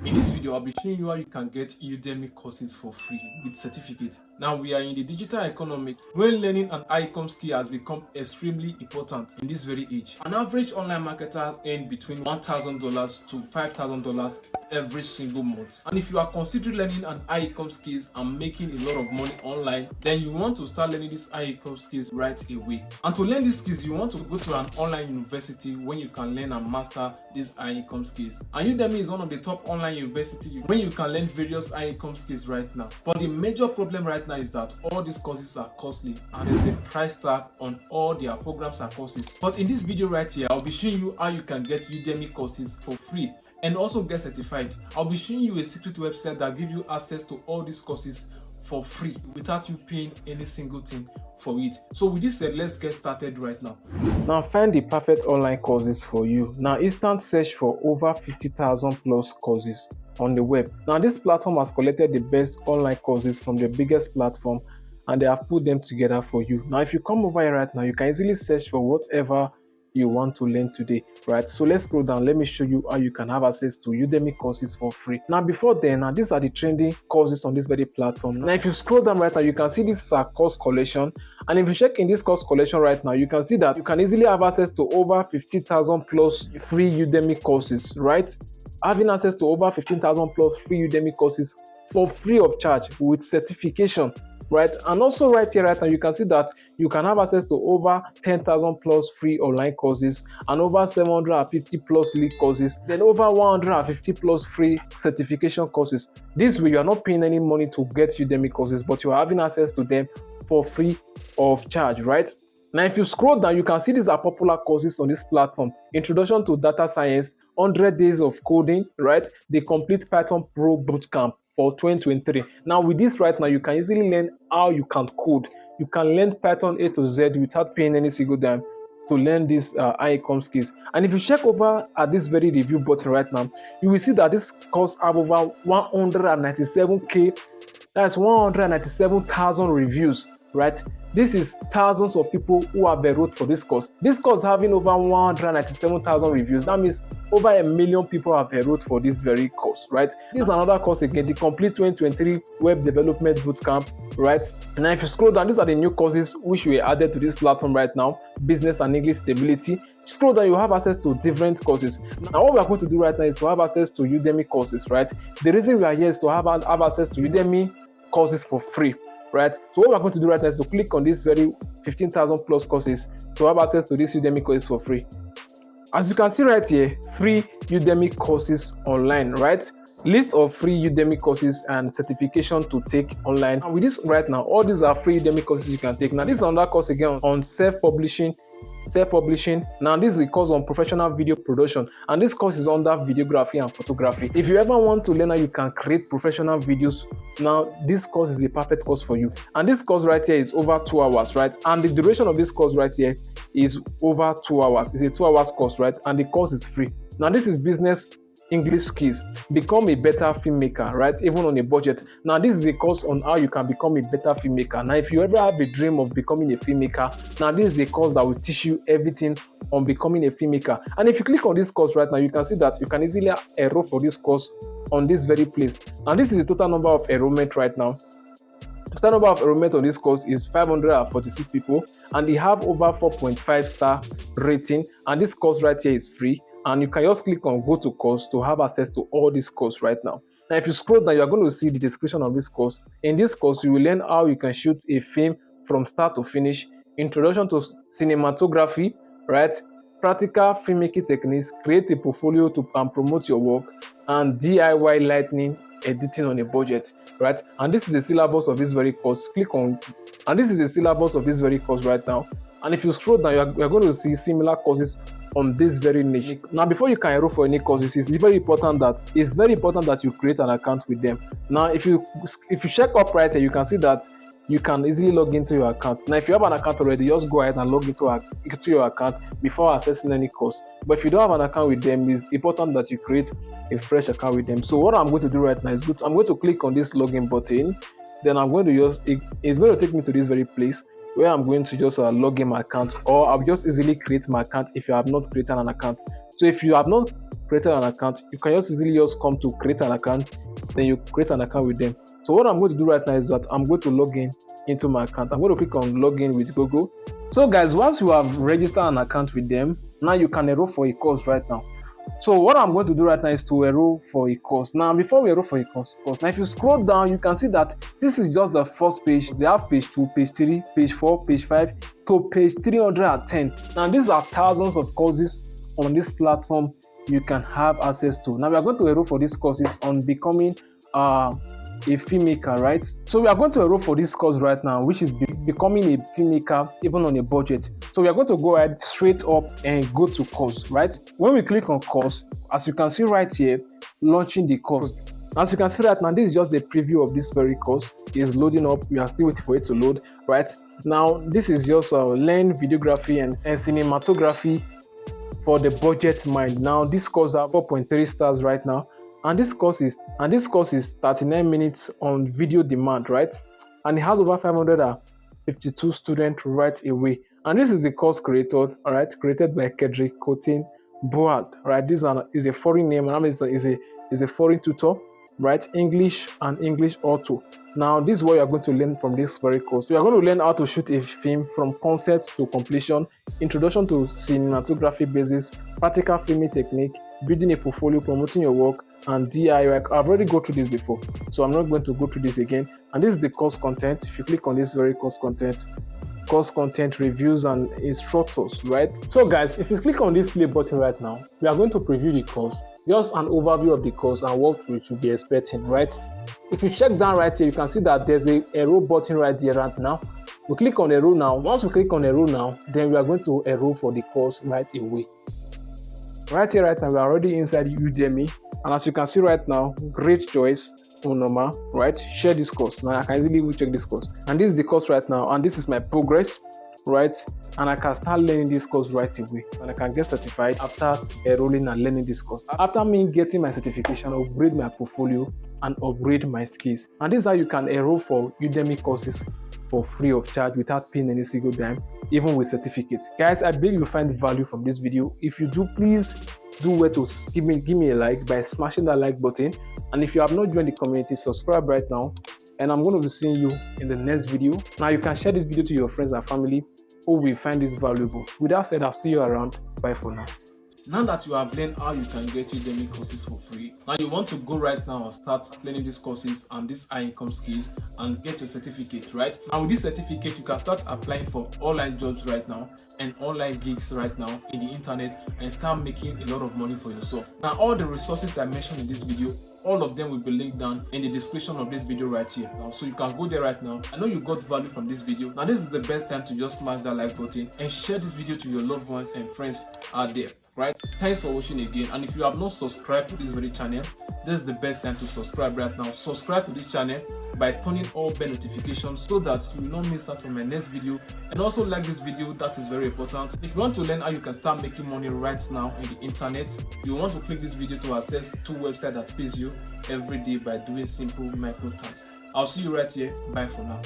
In this video, I'll be showing you how you can get Udemy courses for free with certificate. Now, we are in the digital economy where learning an high-income skill has become extremely important in this very age. An average online marketer earns between $1,000 to $5,000 every single month. And if you are considering learning an high-income skills and making a lot of money online, then you want to start learning these high-income skills right away. And to learn these skills, you want to go to an online university when you can learn and master these high-income skills. And Udemy is one of the top online university when you can learn various high income skills right now. But the major problem right now is that all these courses are costly and there's a price tag on all their programs and courses. But in this video right here, I'll be showing you how you can get Udemy courses for free and also get certified. I'll be showing you a secret website that gives you access to all these courses for free without you paying any single thing for it. So with this said, let's get started right now. Now find the perfect online courses for you. Now instant search for over 50,000 plus courses on the web. Now this platform has collected the best online courses from the biggest platform and they have put them together for you. Now if you come over here right now, you can easily search for whatever you want to learn today, right? So let's scroll down. Let me show you how you can have access to Udemy courses for free. Now before then, these are the trending courses on this very platform. Now if you scroll down right now, you can see this is a course collection, and if you check in this course collection right now, you can see that you can easily have access to over 50,000 plus free Udemy courses, right? Having access to over 15,000 plus free Udemy courses for free of charge with certification, right? And also right here right now, you can see that you can have access to over 10,000 plus free online courses and over 750 plus lead courses, then over 150 plus free certification courses. This way, you are not paying any money to get Udemy courses, but you are having access to them for free of charge, right? Now, if you scroll down, you can see these are popular courses on this platform. Introduction to Data Science, 100 Days of Coding, right? The Complete Python Pro Bootcamp for 2023. Now, with this right now, you can easily learn how you can code. You can learn Python A to Z without paying any single dime to learn these high-income skills. And if you check over at this very review button right now, you will see that this course have over 197K, that's 197,000 reviews, right? This is thousands of people who have enrolled for this course. This course having over 197,000 reviews. That means over 1 million people have enrolled for this very course, right? This is another course again, the Complete 2023 Web Development Bootcamp, right? Now, if you scroll down, these are the new courses which were added to this platform right now: Business and English Stability. Scroll down, you have access to different courses. Now, what we are going to do right now is to have access to Udemy courses, right? The reason we are here is to have access to Udemy courses for free, right? So what we're going to do right now is to click on this very 15,000 plus courses to have access to this Udemy courses for free. As you can see right here, free Udemy courses online, right? List of free Udemy courses and certification to take online. And with this right now, all these are free Udemy courses you can take. Now this is another course again on self-publishing. Now this is a course on professional video production, and this course is under videography and photography. If you ever want to learn how you can create professional videos, now this course is the perfect course for you. And this course right here is over 2 hours, right? And the duration of this course right here is over 2 hours. It's a 2 hours course, right? And the course is free. Now this is business English skills. Become a better filmmaker, right? Even on a budget. Now this is a course on how you can become a better filmmaker. Now if you ever have a dream of becoming a filmmaker, now this is a course that will teach you everything on becoming a filmmaker. And if you click on this course right now, you can see that you can easily enroll for this course on this very place. And this is the total number of enrollment right now. The total number of enrollment on this course is 546 people, and they have over 4.5 star rating. And this course right here is free. And you can just click on go to course to have access to all this course right now. Now, if you scroll down, you are going to see the description of this course. In this course, you will learn how you can shoot a film from start to finish, introduction to cinematography, right? Practical filmmaking techniques, create a portfolio and promote your work, and DIY lighting editing on a budget, right? And this is the syllabus of this very course. Click on, and this is the syllabus of this very course right now. And if you scroll down, you are going to see similar courses on this very niche. Now, before you can enroll for any courses, it's very important that you create an account with them. Now, if you check up right here, you can see that you can easily log into your account. Now, if you have an account already, just go ahead and log into your account before accessing any course. But if you don't have an account with them, it's important that you create a fresh account with them. So what I'm going to do right now is I'm going to click on this login button. Then I'm going to it's going to take me to this very place where I'm going to just log in my account, or I'll just easily create my account if you have not created an account. So if you have not created an account, you can just easily just come to create an account, then you create an account with them. So what I'm going to do right now is that I'm going to log in into my account. I'm going to click on login with Google. So guys, once you have registered an account with them, now you can enroll for a course right now. So what I'm going to do right now is to enroll for a course. Now, before we enroll for a course, now if you scroll down, you can see that this is just the first page. They have page 2, page 3, page 4, page 5 to page 310. Now, these are thousands of courses on this platform you can have access to. Now, we are going to enroll for these courses on becoming a filmmaker, right? So we are going to enroll for this course right now, which is becoming a filmmaker even on a budget. So we are going to go ahead straight up and go to course, right? When we click on course, as you can see right here, launching the course. As you can see right now, this is just the preview of this very course. It's loading up. We are still waiting for it to load, right? Now, this is just learn videography and cinematography for the budget mind. Now, this course has 4.3 stars right now. And this course is 39 minutes on video demand, right? And it has over 552 students right away. And this is the course created, all right, created by Kedrick Cotin Board, right? This is a foreign name, and is a foreign tutor, right? English and English auto. Now, this is what you are going to learn from this very course. You are going to learn how to shoot a film from concept to completion, introduction to cinematography basics, practical filming technique, building a portfolio, promoting your work, and DIY. I've already gone through this before, so I'm not going to go through this again. And this is the course content. If you click on this very course content reviews and instructors, right? So guys, if you click on this play button right now, we are going to preview the course, just an overview of the course and what we should be expecting, right? If you check down right here, you can see that there's a enroll button right there right now. We click on enroll now. Once we click on enroll now, then we are going to enroll for the course right away. Right here right now, we are already inside Udemy, and as you can see right now, great choice, Unoma, right? Share this course. Now I can easily check this course, and this is the course right now, and this is my progress, right? And I can start learning this course right away, and I can get certified after enrolling and learning this course. After me getting my certification, upgrade my portfolio and upgrade my skills. And this is how you can enroll for Udemy courses for free of charge without paying any single dime, even with certificates. Guys, I believe you find value from this video. If you do, please do well to give me a like by smashing that like button. And if you have not joined the community, subscribe right now. And I'm going to be seeing you in the next video. Now you can share this video to your friends and family who will find this valuable. With that said, I'll see you around. Bye for now. Now that you have learned how you can get Udemy courses for free, now you want to go right now and start learning these courses and these high income skills and get your certificate, right? Now with this certificate, you can start applying for online jobs right now and online gigs right now in the internet and start making a lot of money for yourself. Now all the resources I mentioned in this video, all of them will be linked down in the description of this video right here. Now, so you can go there right now. I know you got value from this video. Now this is the best time to just smash that like button and share this video to your loved ones and friends out there, right? Thanks for watching again, and if you have not subscribed to this very channel, this is the best time to subscribe right now. Subscribe to this channel by turning all bell notifications so that you will not miss out on my next video, and also like this video. That is very important. If you want to learn how you can start making money right now in the internet, you want to click this video to access 2 websites that pays you every day by doing simple micro tasks. I'll see you right here. Bye for now.